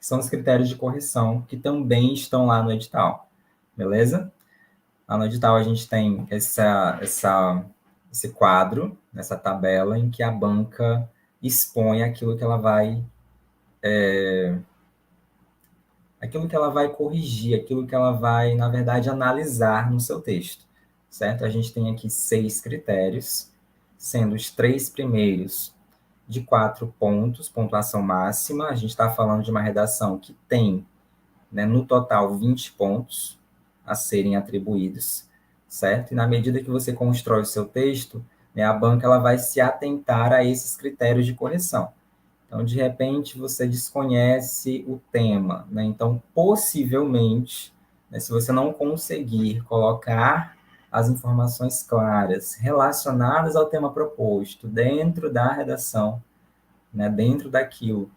são os critérios de correção que também estão lá no edital, beleza? Lá no edital a gente tem esse quadro, essa tabela em que a banca expõe aquilo que ela vai corrigir, aquilo que ela vai, na verdade, analisar no seu texto, certo? A gente tem aqui 6 critérios, sendo os 3 primeiros de 4 pontos, pontuação máxima. A gente está falando de uma redação que tem, né, no total, 20 pontos a serem atribuídos, certo? E na medida que você constrói o seu texto, né, a banca ela vai se atentar a esses critérios de correção. Então, de repente, você desconhece o tema, né? Então, possivelmente, né, se você não conseguir colocar as informações claras relacionadas ao tema proposto dentro da redação, né, dentro daquilo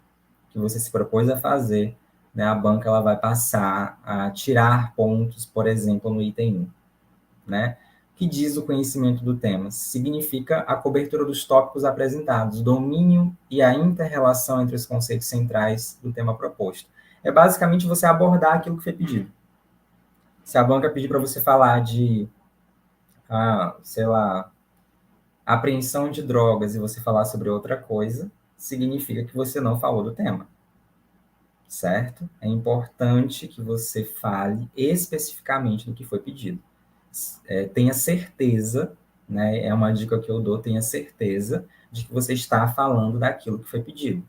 que você se propôs a fazer, né, a banca ela vai passar a tirar pontos, por exemplo, no item 1, né? Que diz o conhecimento do tema? Significa a cobertura dos tópicos apresentados, domínio e a inter-relação entre os conceitos centrais do tema proposto. É basicamente você abordar aquilo que foi pedido. Se a banca pedir para você falar de, sei lá, apreensão de drogas e você falar sobre outra coisa, significa que você não falou do tema, certo? É importante que você fale especificamente do que foi pedido. Tenha certeza, né? É uma dica que eu dou, tenha certeza de que você está falando daquilo que foi pedido,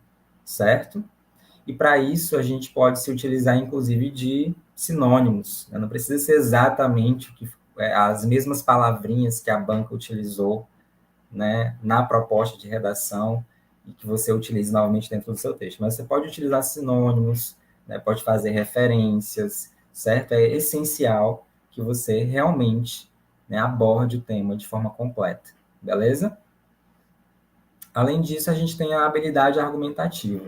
certo? E para isso a gente pode se utilizar, inclusive, de sinônimos, né? Não precisa ser exatamente as mesmas palavrinhas que a banca utilizou, né, na proposta de redação e que você utilize novamente dentro do seu texto. Mas você pode utilizar sinônimos, né, pode fazer referências, certo? É essencial que você realmente, né, aborde o tema de forma completa, beleza? Além disso, a gente tem a habilidade argumentativa.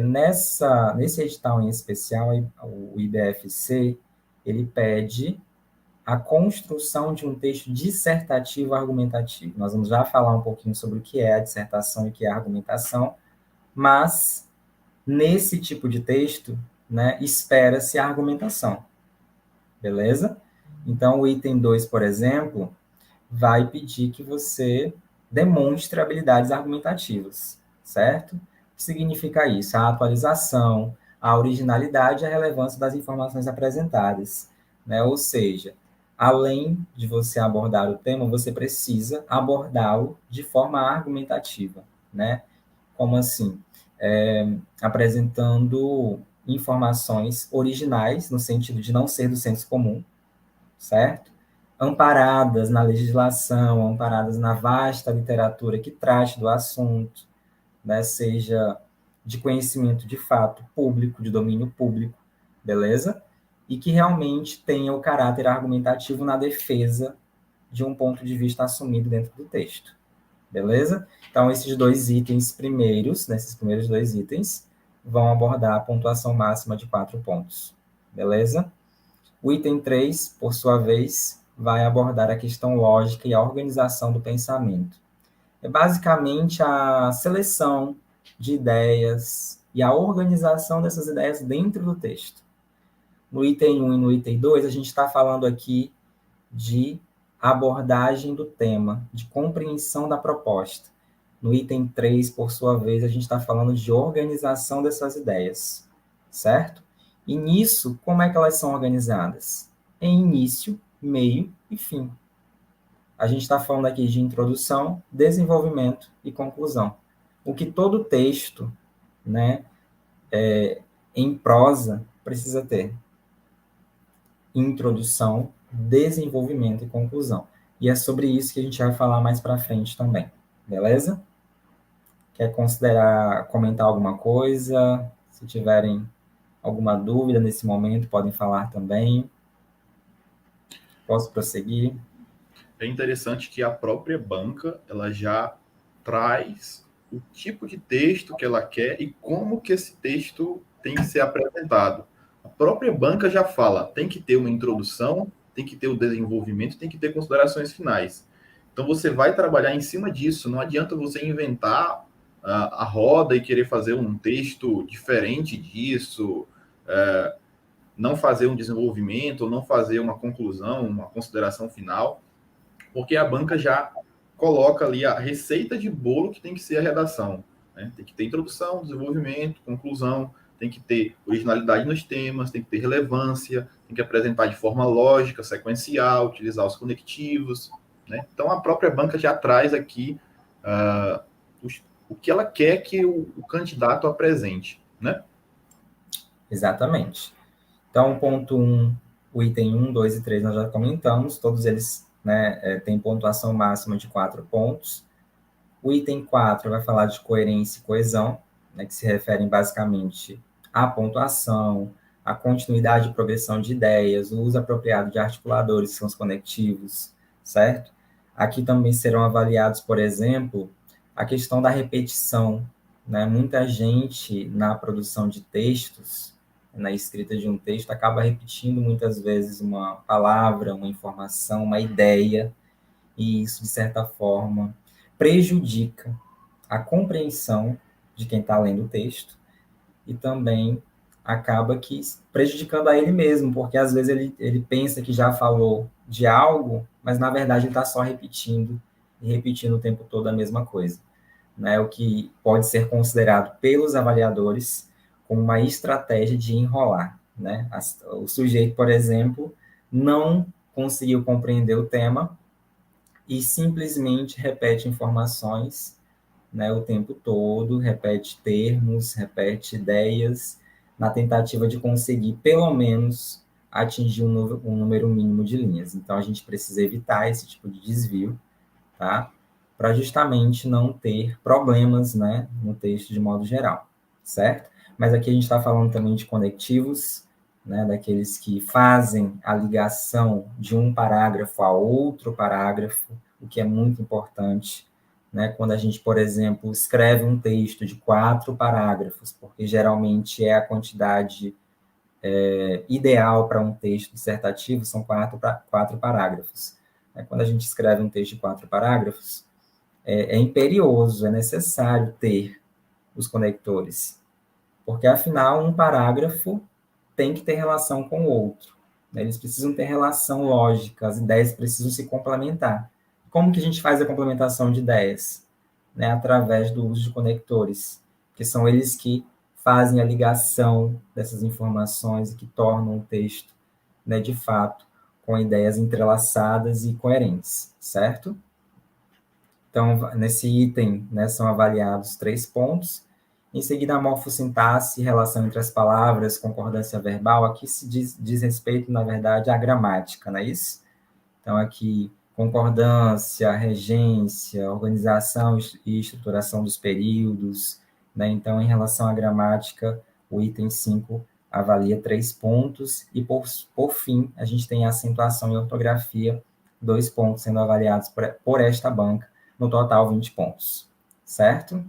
Nesse edital em especial, o IBFC, ele pede a construção de um texto dissertativo argumentativo. Nós vamos já falar um pouquinho sobre o que é a dissertação e o que é a argumentação, mas nesse tipo de texto, né, espera-se a argumentação, beleza? Então, o item 2, por exemplo, vai pedir que você demonstre habilidades argumentativas, certo? O que significa isso? A atualização, a originalidade e a relevância das informações apresentadas, né? Ou seja, além de você abordar o tema, você precisa abordá-lo de forma argumentativa, né? Como assim? Apresentando informações originais, no sentido de não ser do senso comum, certo? Amparadas na legislação, amparadas na vasta literatura que trate do assunto, né? Seja de conhecimento de fato público, de domínio público, beleza? E que realmente tenha o caráter argumentativo na defesa de um ponto de vista assumido dentro do texto, beleza? Então, esses dois itens primeiros, nesses primeiros dois itens, vão abordar a pontuação máxima de 4 pontos, beleza? O item 3, por sua vez, vai abordar a questão lógica e a organização do pensamento. É basicamente a seleção de ideias e a organização dessas ideias dentro do texto. No item 1 e no item 2, a gente está falando aqui de abordagem do tema, de compreensão da proposta. No item 3, por sua vez, a gente está falando de organização dessas ideias, certo? E nisso, como é que elas são organizadas? Em início, meio e fim. A gente está falando aqui de introdução, desenvolvimento e conclusão. O que todo texto, né, em prosa, precisa ter. Introdução, desenvolvimento e conclusão. E é sobre isso que a gente vai falar mais para frente também. Beleza? Quer comentar alguma coisa? Se tiverem alguma dúvida nesse momento, podem falar também. Posso prosseguir? É interessante que a própria banca ela já traz o tipo de texto que ela quer e como que esse texto tem que ser apresentado. A própria banca já fala, tem que ter uma introdução, tem que ter o desenvolvimento, tem que ter considerações finais. Então você vai trabalhar em cima disso, não adianta você inventar a roda e querer fazer um texto diferente disso, não fazer um desenvolvimento, ou não fazer uma conclusão, uma consideração final, porque a banca já coloca ali a receita de bolo que tem que ser a redação. Né? Tem que ter introdução, desenvolvimento, conclusão, tem que ter originalidade nos temas, tem que ter relevância, tem que apresentar de forma lógica, sequencial, utilizar os conectivos. Né? Então, a própria banca já traz aqui o que ela quer que o candidato apresente. Né? Exatamente. Então, ponto 1, o item 1, 2 e 3 nós já comentamos, todos eles, né, têm pontuação máxima de 4 pontos. O item 4 vai falar de coerência e coesão, né, que se referem basicamente à pontuação, à continuidade e progressão de ideias, o uso apropriado de articuladores, que são os conectivos, certo? Aqui também serão avaliados, por exemplo, a questão da repetição, né? Muita gente, na produção de textos, na escrita de um texto, acaba repetindo muitas vezes uma palavra, uma informação, uma ideia, e isso, de certa forma, prejudica a compreensão de quem está lendo o texto e também acaba que prejudicando a ele mesmo, porque às vezes ele pensa que já falou de algo, mas na verdade ele está só repetindo e repetindo o tempo todo a mesma coisa. Né? O que pode ser considerado pelos avaliadores como uma estratégia de enrolar. Né? O sujeito, por exemplo, não conseguiu compreender o tema e simplesmente repete informações, né, o tempo todo, repete termos, repete ideias, na tentativa de conseguir, pelo menos, atingir um número mínimo de linhas. Então, a gente precisa evitar esse tipo de desvio, tá? Para justamente não ter problemas, né, no texto de modo geral, certo? Mas aqui a gente está falando também de conectivos, né, daqueles que fazem a ligação de um parágrafo a outro parágrafo, o que é muito importante, né, quando a gente, por exemplo, escreve um texto de 4 parágrafos, porque geralmente é a quantidade ideal para um texto dissertativo, são 4 parágrafos. Quando a gente escreve um texto de 4 parágrafos, é imperioso, é necessário ter os conectores, porque afinal um parágrafo tem que ter relação com o outro, né? Eles precisam ter relação lógica, as ideias precisam se complementar. Como que a gente faz a complementação de ideias? Né? Através do uso de conectores, que são eles que fazem a ligação dessas informações e que tornam o texto, né, de fato, com ideias entrelaçadas e coerentes, certo? Então, nesse item, né, são avaliados 3 pontos. Em seguida, a morfossintaxe, relação entre as palavras, concordância verbal. Aqui se diz respeito, na verdade, à gramática, não é isso? Então, aqui, concordância, regência, organização e estruturação dos períodos. Né? Então, em relação à gramática, o item 5 avalia 3 pontos. E, por fim, a gente tem a acentuação e ortografia, 2 pontos sendo avaliados por esta banca, no total 20 pontos, certo?